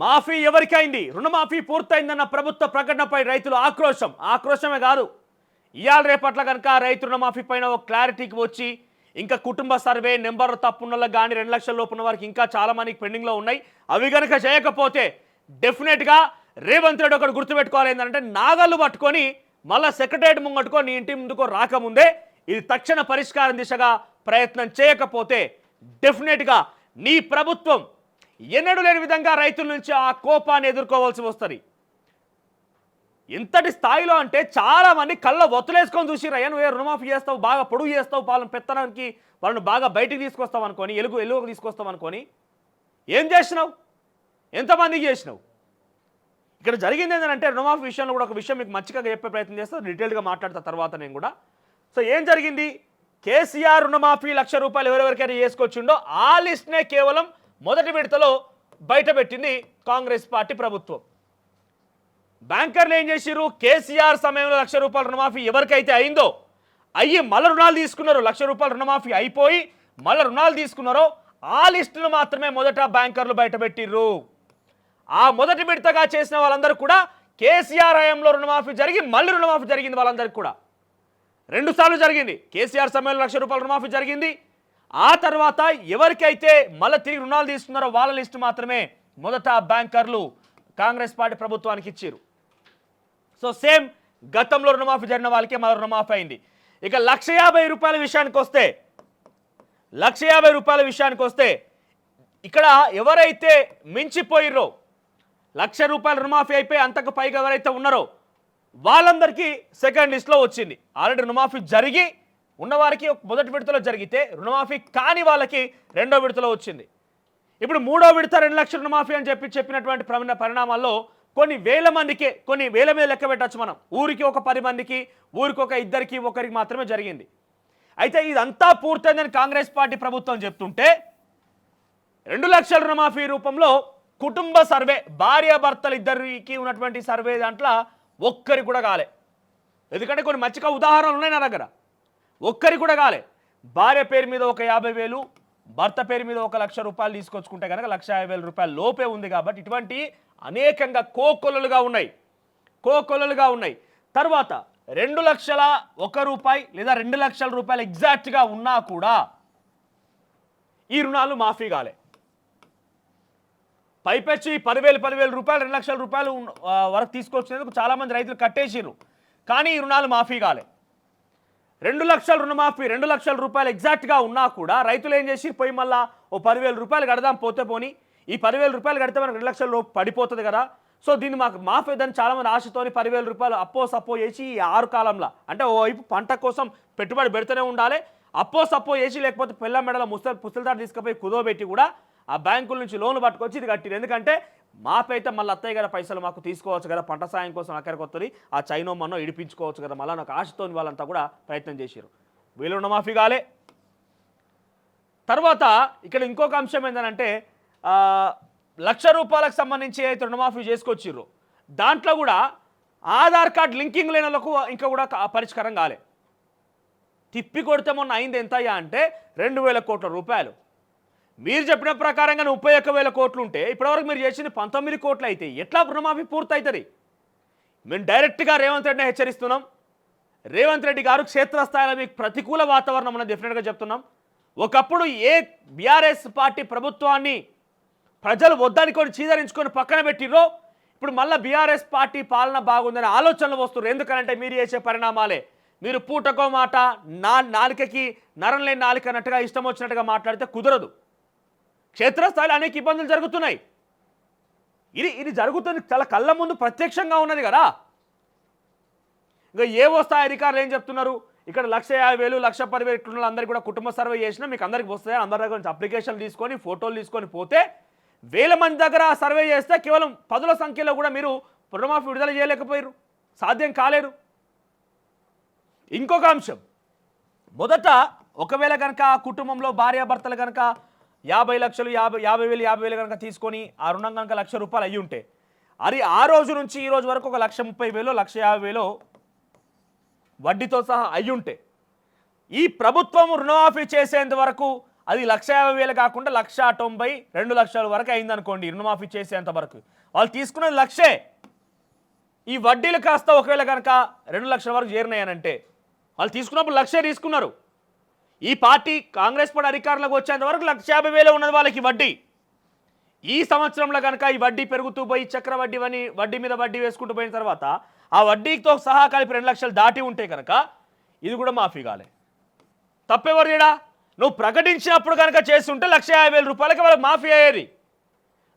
మాఫీ ఎవరికైంది? రుణమాఫీ పూర్తయిందన్న ప్రభుత్వ ప్రకటనపై రైతులు ఆక్రోశమే కాదు, ఇయాల రేపట్ల కనుక రైతు రుణమాఫీ పైన ఒక క్లారిటీకి వచ్చి ఇంకా కుటుంబ సర్వే నెంబర్ తప్పున్నోళ్ళకి కానీ 2 లక్షల లోపు ఉన్న వారికి ఇంకా చాలా మందికి పెండింగ్లో ఉన్నాయి. అవి కనుక చేయకపోతే డెఫినెట్గా రేవంత్ రెడ్డి ఒకటి గుర్తుపెట్టుకోవాలి, ఏంటంటే నాగళ్ళు పట్టుకొని మళ్ళీ సెక్రటరియట్ ముంగట్టుకో నీ ఇంటి ముందుకో రాకముందే ఇది తక్షణ పరిష్కారం దిశగా ప్రయత్నం చేయకపోతే డెఫినెట్గా నీ ప్రభుత్వం ఎన్నడూ లేని విధంగా రైతుల నుంచి ఆ కోపాన్ని ఎదుర్కోవాల్సి వస్తుంది. ఎంతటి స్థాయిలో అంటే చాలా మంది కళ్ళ ఒత్తులేసుకొని చూసిరయ్యా, నువ్వే రుణమాఫీ చేస్తావు, బాగా పొడుగు చేస్తావు, వాళ్ళని పెత్తనానికి వాళ్ళని బాగా బయటికి తీసుకొస్తావు అనుకొని, ఎలుగుకు తీసుకొస్తావు అనుకొని ఏం చేసినావు? ఎంతమందికి చేసినావు? ఇక్కడ జరిగింది ఏంటంటే రుణమాఫీ విషయంలో కూడా ఒక విషయం మీకు మంచిగా చెప్పే ప్రయత్నం చేస్తా, డీటెయిల్గా మాట్లాడతా తర్వాత నేను కూడా. సో ఏం జరిగింది? కేసీఆర్ రుణమాఫీ ₹1,00,000 ఎవరెవరికైనా చేసుకొచ్చిండో ఆ లిస్ట్నే కేవలం మొదటి విడతలో బయటపెట్టింది కాంగ్రెస్ పార్టీ ప్రభుత్వం. బ్యాంకర్లు ఏం చేసిరు? కేసీఆర్ సమయంలో ₹1,00,000 రుణమాఫీ ఎవరికైతే అయిందో అయ్యి మళ్ళీ రుణాలు తీసుకున్నారు, ₹1,00,000 రుణమాఫీ అయిపోయి మళ్ళీ రుణాలు తీసుకున్నారో ఆ లిస్టును మాత్రమే మొదట బ్యాంకర్లు బయటపెట్టిర్రు. ఆ మొదటి విడతగా చేసిన వాళ్ళందరూ కూడా కేసీఆర్ హయాంలో రుణమాఫీ జరిగి మళ్ళీ రుణమాఫీ జరిగింది వాళ్ళందరికీ కూడా. 2 సార్లు జరిగింది. కేసీఆర్ సమయంలో ₹1,00,000 రుణమాఫీ జరిగింది. ఆ తర్వాత ఎవరికైతే మళ్ళీ తిరిగి రుణాలు తీసుకున్నారో వాళ్ళ లిస్టు మాత్రమే మొదట బ్యాంకర్లు కాంగ్రెస్ పార్టీ ప్రభుత్వానికి ఇచ్చారు. సో సేమ్ గతంలో రుణమాఫీ జరిగిన వాళ్ళకే మళ్ళీ రుణమాఫీ అయింది. ఇక ₹1,50,000 విషయానికి వస్తే ₹1,50,000 ఇక్కడ ఎవరైతే మించిపోయిర్రో ₹1,00,000 రుణమాఫీ అయిపోయి అంతకు పైగా ఎవరైతే ఉన్నారో వాళ్ళందరికీ సెకండ్ లిస్ట్లో వచ్చింది. ఆల్రెడీ రుణమాఫీ జరిగి ఉన్నవారికి మొదటి విడతలో జరిగితే రుణమాఫీ కాని వాళ్ళకి రెండో విడతలో వచ్చింది. ఇప్పుడు మూడో విడత 2 లక్షల రుణమాఫీ అని చెప్పినటువంటి పరిణామాల్లో కొన్ని వేల మందికి, కొన్ని వేల మీద లెక్క పెట్టచ్చు మనం. ఊరికి ఒక 10 మందికి, ఊరికి ఒక 2కి, ఒకరికి మాత్రమే జరిగింది. అయితే ఇదంతా పూర్తయిందని కాంగ్రెస్ పార్టీ ప్రభుత్వం చెప్తుంటే 2 లక్షల రుణమాఫీ రూపంలో కుటుంబ సర్వే, భార్యాభర్తలు ఇద్దరికి ఉన్నటువంటి సర్వే దాంట్లో ఒక్కరికి కూడా కాలే. ఎందుకంటే కొన్ని మంచిగా ఉదాహరణలు ఉన్నాయి నా దగ్గర. ఒక్కరికి కూడా కాలే. భార్య పేరు మీద ఒక 50,000, భర్త పేరు మీద ఒక ₹1,00,000 తీసుకొచ్చుకుంటే కనుక ₹1,50,000 లోపే ఉంది. కాబట్టి ఇటువంటి అనేకంగా కోకొల్లలుగా ఉన్నాయి. తర్వాత ₹2,01,000 లేదా ₹2,00,000 ఎగ్జాక్ట్గా ఉన్నా కూడా ఈ రుణాలు మాఫీ కాలే. పైపెచ్చి ₹10,000 ₹2,00,000 వరకు తీసుకొచ్చినందుకు చాలామంది రైతులు కట్టేసిర్రు. కానీ ఈ రుణాలు మాఫీ కాలే. 2 లక్షల రుణమాఫీ ₹2,00,000 ఎగ్జాక్ట్గా ఉన్నా కూడా రైతులు ఏం చేసి పోయి మళ్ళీ ఓ ₹10,000 కడదాం పోతే పోని, ఈ ₹10,000 కడితే మనకు 2 లక్షల లోపు పడిపోతుంది కదా, సో దీన్ని మాకు మాఫీ అవుతుందని చాలామంది ఆశతోని ₹10,000 అప్పో చేసి ఈ 6 కాలంలో, అంటే ఓవైపు పంట కోసం పెట్టుబడి పెడుతూనే ఉండాలి, అప్పో చేసి లేకపోతే పిల్ల మెడల పుస్తలదారు తీసుకుపోయి కుదోబెట్టి కూడా ఆ బ్యాంకుల నుంచి లోన్లు పట్టుకొచ్చి ఇది కట్టిరు. ఎందుకంటే మాపైతే మళ్ళీ అత్తయ్య గారి పైసలు మాకు తీసుకోవచ్చు కదా, పంట సాయం కోసం అక్కడికి వస్తుంది, ఆ చైనో మన్నో ఇడిపించుకోవచ్చు కదా, మళ్ళీ నాకు ఆశతో వాళ్ళంతా కూడా ప్రయత్నం చేశారు. వీళ్ళు రుణమాఫీ కాలే. తర్వాత ఇక్కడ ఇంకొక అంశం ఏంటంటే ₹1,00,000 సంబంధించి అయితే రుణమాఫీ చేసుకొచ్చిర్రు దాంట్లో కూడా ఆధార్ కార్డ్ లింకింగ్ లేని వాళ్ళకు ఇంకా కూడా పరిష్కారం కాలే. తిప్పి కొడితే మొన్న అయింది ఎంతయ్యా అంటే ₹2,000 కోట్ల. మీరు చెప్పిన ప్రకారంగా 31,000 కోట్లు ఉంటే ఇప్పటివరకు మీరు చేసింది 19 కోట్లు అయితే ఎట్లా రుణమాఫీ పూర్తవుతుంది? మేము డైరెక్ట్గా రేవంత్ రెడ్డిని హెచ్చరిస్తున్నాం. రేవంత్ రెడ్డి గారు క్షేత్రస్థాయిలో మీకు ప్రతికూల వాతావరణం అన్నది డెఫినెట్గా చెప్తున్నాం. ఒకప్పుడు ఏ బీఆర్ఎస్ పార్టీ ప్రభుత్వాన్ని ప్రజలు వద్దనుకొని చీదరించుకొని పక్కన పెట్టిర్రో ఇప్పుడు మళ్ళీ బీఆర్ఎస్ పార్టీ పాలన బాగుందని ఆలోచనలు వస్తున్నారు. ఎందుకంటే మీరు చేసే పరిణామాలే. మీరు పూటకో మాట, నాలుకకి నరం లేని నాలుక అన్నట్టుగా ఇష్టం వచ్చినట్టుగా మాట్లాడితే కుదరదు. క్షేత్రస్థాయిలో అనేక ఇబ్బందులు జరుగుతున్నాయి. ఇది జరుగుతుంది చాలా కళ్ళ ముందు ప్రత్యక్షంగా ఉన్నది కదా. ఇంకా ఏవో స్థాయి అధికారులు ఏం చెప్తున్నారు, ఇక్కడ 1,50,000 1,10,000 ఇట్లున్న అందరికీ కూడా కుటుంబ సర్వే చేసినా మీకు అందరికి వస్తాయి, అందరి దగ్గర నుంచి అప్లికేషన్లు తీసుకొని ఫోటోలు తీసుకొని పోతే వేల మంది దగ్గర సర్వే చేస్తే కేవలం 10ల సంఖ్యలో కూడా మీరు రుణమాఫీ విడుదల చేయలేకపోయారు, సాధ్యం కాలేదు. ఇంకొక అంశం, మొదట ఒకవేళ కనుక ఆ కుటుంబంలో భార్యాభర్తలు కనుక 50 లక్షలు 50,000 కనుక తీసుకొని ఆ రుణం కనుక ₹1,00,000 అయ్యి ఉంటే అది ఆ రోజు నుంచి ఈ రోజు వరకు ఒక 1,30,000 1,50,000 వడ్డీతో సహా అయ్యి ఉంటే ఈ ప్రభుత్వం రుణమాఫీ చేసేంత వరకు అది 1,50,000 కాకుండా 1,90,000 2 లక్షల వరకు అయిందనుకోండి రుణమాఫీ చేసేంత వరకు. వాళ్ళు తీసుకున్నది 1,00,000. ఈ వడ్డీలు కాస్త ఒకవేళ కనుక 2 లక్షల వరకు చేరినాయనంటే వాళ్ళు తీసుకున్నప్పుడు 1,00,000 తీసుకున్నారు. ఈ పార్టీ కాంగ్రెస్ పార్టీ అధికారంలోకి వచ్చేంత వరకు 1,50,000 ఉన్నది వాళ్ళకి వడ్డీ. ఈ సంవత్సరంలో కనుక ఈ వడ్డీ పెరుగుతూ పోయి చక్రవడ్డీ అని వడ్డీ మీద వడ్డీ వేసుకుంటూ పోయిన తర్వాత ఆ వడ్డీతో సహా కలిపి 2 లక్షలు దాటి ఉంటే కనుక ఇది కూడా మాఫీ కాలే. తప్పెవరు చేయడా? నువ్వు ప్రకటించినప్పుడు కనుక చేస్తుంటే 1,50,000 రూపాయలకి వాళ్ళకి మాఫీ అయ్యేది.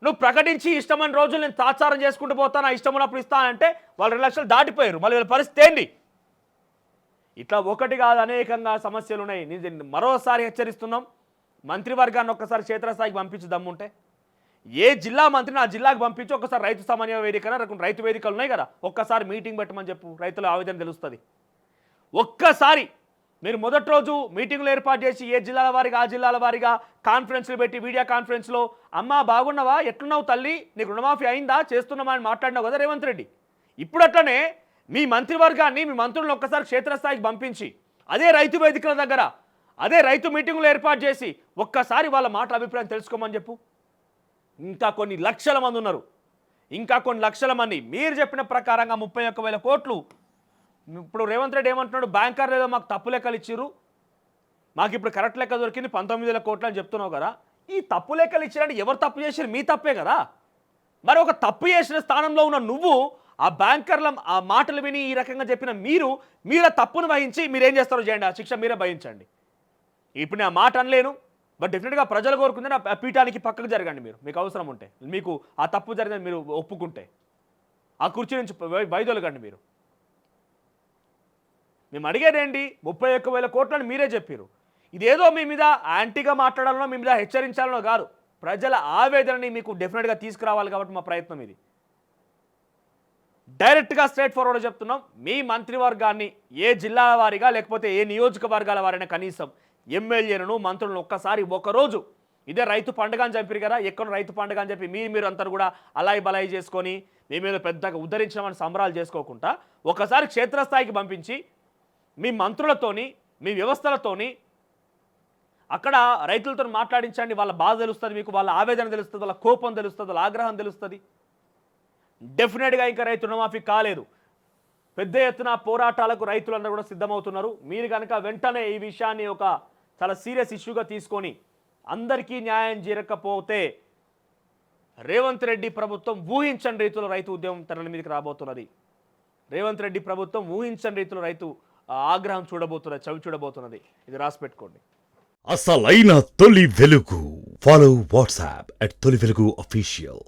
నువ్వు ప్రకటించి ఇష్టమైన రోజులు నేను తాత్సారం చేసుకుంటూ పోతాను, ఇష్టం ఉన్నప్పుడు ఇస్తానంటే వాళ్ళు 2 లక్షలు దాటిపోయారు. మళ్ళీ వీళ్ళ పరిస్థితి ఏంటి? ఇట్లా ఒకటి కాదు అనేకంగా సమస్యలు ఉన్నాయి. మరోసారి హెచ్చరిస్తున్నాం, మంత్రివర్గాన్ని ఒక్కసారి క్షేత్రస్థాయికి పంపించి దమ్ముంటే ఏ జిల్లా మంత్రిని ఆ జిల్లాకు పంపించి ఒక్కసారి రైతు సమన్వయ వేదిక రైతు వేదికలు ఉన్నాయి కదా, ఒక్కసారి మీటింగ్ పెట్టమని చెప్పు, రైతుల ఆవేదన తెలుస్తుంది. ఒక్కసారి మీరు మొదటి రోజు మీటింగ్లు ఏర్పాటు చేసి ఏ జిల్లాల వారిగా ఆ జిల్లాల వారిగా కాన్ఫరెన్స్లు పెట్టి వీడియో కాన్ఫరెన్స్లో అమ్మా బాగున్నావా, ఎట్లున్నావు తల్లి, నీకు రుణమాఫీ అయిందా, చేస్తున్నామా అని మాట్లాడినావు కదా రేవంత్ రెడ్డి. ఇప్పుడు అట్లనే మీ మంత్రివర్గాన్ని మీ మంత్రులను ఒక్కసారి క్షేత్రస్థాయికి పంపించి అదే రైతు వేదికల దగ్గర అదే రైతు మీటింగులు ఏర్పాటు చేసి ఒక్కసారి వాళ్ళ మాట అభిప్రాయం తెలుసుకోమని చెప్పు. ఇంకా కొన్ని లక్షల మంది ఉన్నారు, ఇంకా కొన్ని లక్షల మంది. మీరు చెప్పిన ప్రకారంగా 31,000 కోట్లు. ఇప్పుడు రేవంత్ రెడ్డి ఏమంటున్నాడు, బ్యాంకర్లు ఏదో మాకు తప్పు లెక్కలు ఇచ్చిర్రు, మాకు ఇప్పుడు కరెక్ట్ లెక్క దొరికింది 19,000 కోట్లు అని చెప్తున్నావు కదా. ఈ తప్పు లెక్కలు ఇచ్చారంటే ఎవరు తప్పు చేశారు? మీ తప్పే కదా. మరి ఒక తప్పు చేసిన స్థానంలో ఉన్న నువ్వు ఆ బ్యాంకర్ల ఆ మాటలు విని ఈ రకంగా చెప్పిన మీరు తప్పును వహించి మీరేం చేస్తారో చేయండి, ఆ శిక్ష మీరే భరించండి. ఇప్పుడు నేను ఆ మాట అనలేను, బట్ డెఫినెట్గా ప్రజలు కోరుకుందని ఆ పీఠానికి పక్కకు జరగండి. మీకు అవసరం ఉంటే, మీకు ఆ తప్పు జరిగిందని మీరు ఒప్పుకుంటే ఆ కుర్చీ నుంచి వైదొలగండి. మేము అడిగేదేంటి, 31,000 కోట్లని మీరే చెప్పారు. ఇదేదో మీ మీద యాంటీగా మాట్లాడాలనో మీ మీద హెచ్చరించాలనో కాదు, ప్రజల ఆవేదనని మీకు డెఫినెట్గా తీసుకురావాలి కాబట్టి మా ప్రయత్నం ఇది. డైరెక్ట్గా స్ట్రైట్ ఫార్వర్డ్ చెప్తున్నాం, మీ మంత్రివర్గాన్ని ఏ జిల్లాల వారిగా లేకపోతే ఏ నియోజకవర్గాల వారైనా కనీసం ఎమ్మెల్యేలను మంత్రులను ఒక్కసారి ఒకరోజు ఇదే రైతు పండుగ అని చెప్పారు కదా, ఎక్కడ రైతు పండుగ అని చెప్పి మీరు అంతా కూడా అలాయి బలాయి చేసుకొని మీ మీద పెద్దగా ఉద్ధరించమని సంబరాలు చేసుకోకుండా ఒకసారి క్షేత్రస్థాయికి పంపించి మీ మంత్రులతోని మీ వ్యవస్థలతోని అక్కడ రైతులతో మాట్లాడించండి. వాళ్ళ బాధ తెలుస్తుంది, మీకు వాళ్ళ ఆవేదన తెలుస్తుంది, వాళ్ళ కోపం తెలుస్తుంది, వాళ్ళ ఆగ్రహం తెలుస్తుంది. డెఫినెట్గా ఇంకా రైతు రుణమాఫీ కాలేదు. పెద్ద ఎత్తున పోరాటాలకు రైతులందరూ కూడా సిద్ధమవుతున్నారు. మీరు కనుక వెంటనే ఈ విషయాన్ని ఒక చాలా సీరియస్ ఇష్యూగా తీసుకొని అందరికీ న్యాయం జరగకపోతే రేవంత్ రెడ్డి ప్రభుత్వం ఊహించని రీతిలో రైతు ఉద్యమం తెరల మీదకి రాబోతున్నది. రేవంత్ రెడ్డి ప్రభుత్వం ఊహించని రీతిలో రైతు ఆగ్రహం చవి చూడబోతున్నది. ఇది రాసి పెట్టుకోండి. అసలైన తొలి వెలుగు. ఫాలో వాట్సాప్ @తొలి వెలుగు official.